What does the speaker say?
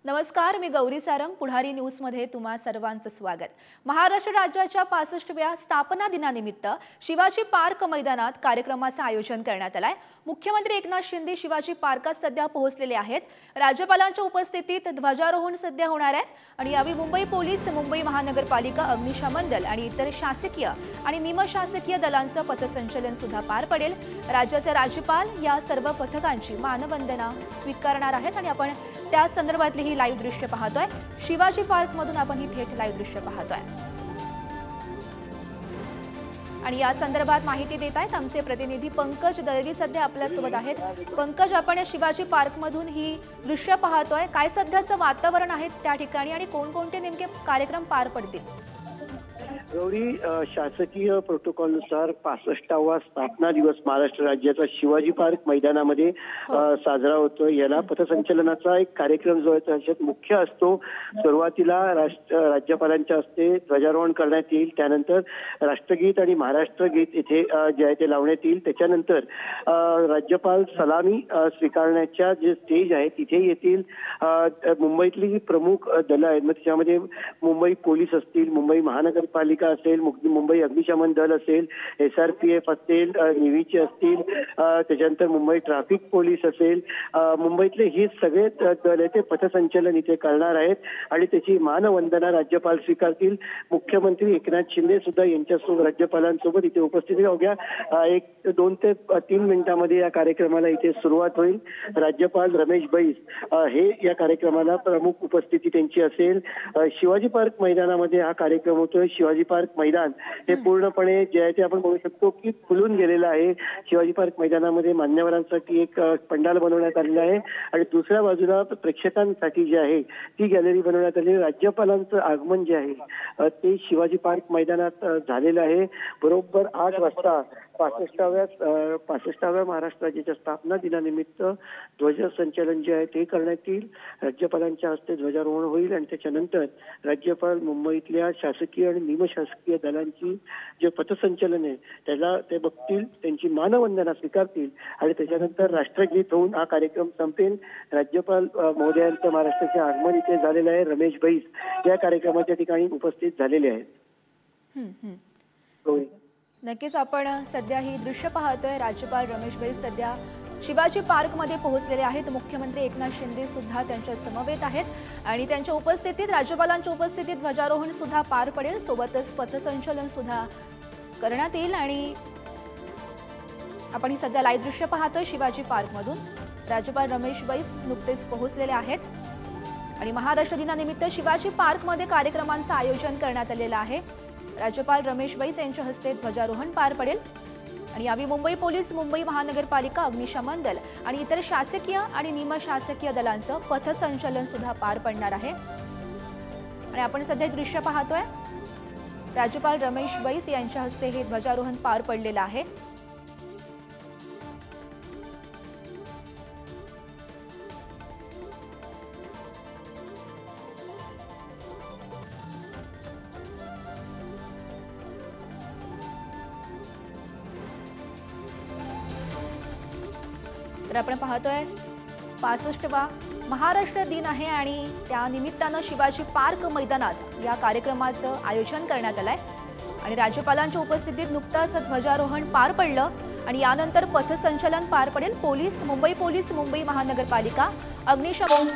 नमस्कार, मी गौरी सारंग. पुढारी न्यूजमध्ये तुम्हा सर्वांचं स्वागत. महाराष्ट्र राज्याच्या 65व्या स्थापना दिनानिमित्त शिवाजी पार्क मैदानात कार्यक्रमाचं आयोजन करण्यात आलंय. मुख्यमंत्री एकनाथ शिंदे शिवाजी पार्कात सध्या पोहोचलेले आहेत. राज्यपालांच्या उपस्थितीत ध्वजारोहण सध्या होणार आहे आणि यावेळी मुंबई पोलीस, मुंबई महानगरपालिका, अग्निशमन दल आणि इतर शासकीय आणि निमशासकीय दलांचं पथसंचलन सुद्धा पार पडेल. राज्याचे राज्यपाल या सर्व पथकांची मानवंदना स्वीकारणार आहेत आणि आपण त्या संदर्भातली ही लाईव्ह दृश्य पाहतोय. शिवाजी पार्क मधून आपण ही थेट लाईव्ह दृश्य पाहतोय आणि या संदर्भात माहिती देत आहेत आमचे प्रतिनिधी पंकज दळवी सध्या आपल्या सोबत आहेत. पंकज, आपण शिवाजी पार्क मधून ही दृश्य पाहतोय. काय सध्याचं वातावरण आहे त्या ठिकाणी आणि कोणकोणते नेमके कार्यक्रम पार पडतील? गौरी, शासकीय प्रोटोकॉलनुसार 65वा स्थापना दिवस महाराष्ट्र राज्याचा शिवाजी पार्क मैदानामध्ये साजरा होतो. याला पथसंचलनाचा एक कार्यक्रम जो आहे त्याच्यात मुख्य असतो. सुरुवातीला राज्यपालांच्या हस्ते ध्वजारोहण करण्यात येईल. त्यानंतर राष्ट्रगीत आणि महाराष्ट्र गीत इथे जे आहे ते लावण्यात येईल. त्याच्यानंतर राज्यपाल सलामी स्वीकारण्याच्या जे स्टेज आहे तिथे येतील. मुंबईतली प्रमुख दलं आहेत, मग त्याच्यामध्ये मुंबई पोलीस असतील, मुंबई महानगरपालिका असेल, मुंबई अग्निशमन दल असेल, SRPF असेल, नेव्हीचे असतील, त्याच्यानंतर मुंबई ट्रॅफिक पोलीस असेल, मुंबईतले हे सगळे दल ते पथसंचलन इथे करणार आहेत आणि त्याची मानवंदना राज्यपाल स्वीकारतील. मुख्यमंत्री एकनाथ शिंदे सुद्धा यांच्यासोबत राज्यपालांसोबत इथे उपस्थित अवघ्या 2 ते 3 मिनिटांमध्ये या कार्यक्रमाला इथे सुरुवात होईल. राज्यपाल रमेश बैस हे या कार्यक्रमाला प्रमुख उपस्थिती त्यांची असेल. शिवाजी पार्क मैदानामध्ये हा कार्यक्रम होतोय. शिवाजी पार्क मैदान हे पूर्णपणे जे आहे ते आपण म्हणू शकतो की खुलून गेलेलं आहे. शिवाजी पार्क मैदानामध्ये मान्यवरांसाठी एक पंडाल बनवण्यात आलेला आहे आणि दुसऱ्या बाजूला प्रेक्षकांसाठी जे आहे ती गॅलरी बनवण्यात आली. राज्यपालांचं आगमन जे आहे ते शिवाजी पार्क मैदानात झालेलं आहे. बरोबर 8 वाजता 65व्या महाराष्ट्र राज्याच्या स्थापना दिनानिमित्त ध्वजसंचलन जे आहे ते करण्यात येईल. राज्यपालांच्या हस्ते ध्वजारोहण होईल आणि त्याच्यानंतर राज्यपाल मुंबईतल्या शासकीय आणि निमशासकीय दलांची जे पथसंचलन आहे त्याला ते बघतील, त्यांची मानवंदना स्वीकारतील आणि त्याच्यानंतर राष्ट्रगीत होऊन हा कार्यक्रम संपेल. राज्यपाल महोदयांचं महाराष्ट्राचे आगमन इथे झालेलं आहे. रमेश बैस या कार्यक्रमाच्या ठिकाणी उपस्थित झालेले आहेत. नक्कीच आपण सध्या ही दृश्य पाहतोय. राज्यपाल रमेश बैस सध्या शिवाजी पार्क मध्ये पोहोचलेले आहेत. मुख्यमंत्री एकनाथ शिंदे सुद्धा त्यांच्या समवेत आहेत आणि त्यांच्या उपस्थितीत, राज्यपालांच्या उपस्थितीत ध्वजारोहण सुद्धा पार पडेल. सोबतच पथसंचलन सुद्धा करण्यात येईल आणि आपण ही सध्या लाईव्ह दृश्य पाहतोय शिवाजी पार्क मधून. राज्यपाल रमेश बैस नुकतेच पोहोचलेले आहेत आणि महाराष्ट्र दिनानिमित्त शिवाजी पार्क मध्ये कार्यक्रमांचं आयोजन करण्यात आलेलं आहे. राज्यपाल रमेश बैस यांच्या हस्ते ध्वजारोहण पार पडेल आणि यावेळी मुंबई पोलीस, मुंबई महानगरपालिका, अग्निशमन दल आणि इतर शासकीय आणि निमशासकीय दलांचं पथसंचलन सुद्धा पार पडणार आहे आणि आपण सध्या दृश्य पाहतोय. राज्यपाल रमेश बैस यांच्या हस्ते हे ध्वजारोहण पार पडलेलं आहे. तर आपण पाहतोय 65वा महाराष्ट्र दिन आहे आणि त्या निमित्तानं शिवाजी पार्क मैदानात या कार्यक्रमाचं आयोजन करण्यात आलंय आणि राज्यपालांच्या उपस्थितीत नुकताच ध्वजारोहण पार पडलं आणि यानंतर पथसंचलन पार पडेल. मुंबई पोलीस, मुंबई महानगरपालिका, अग्निशमन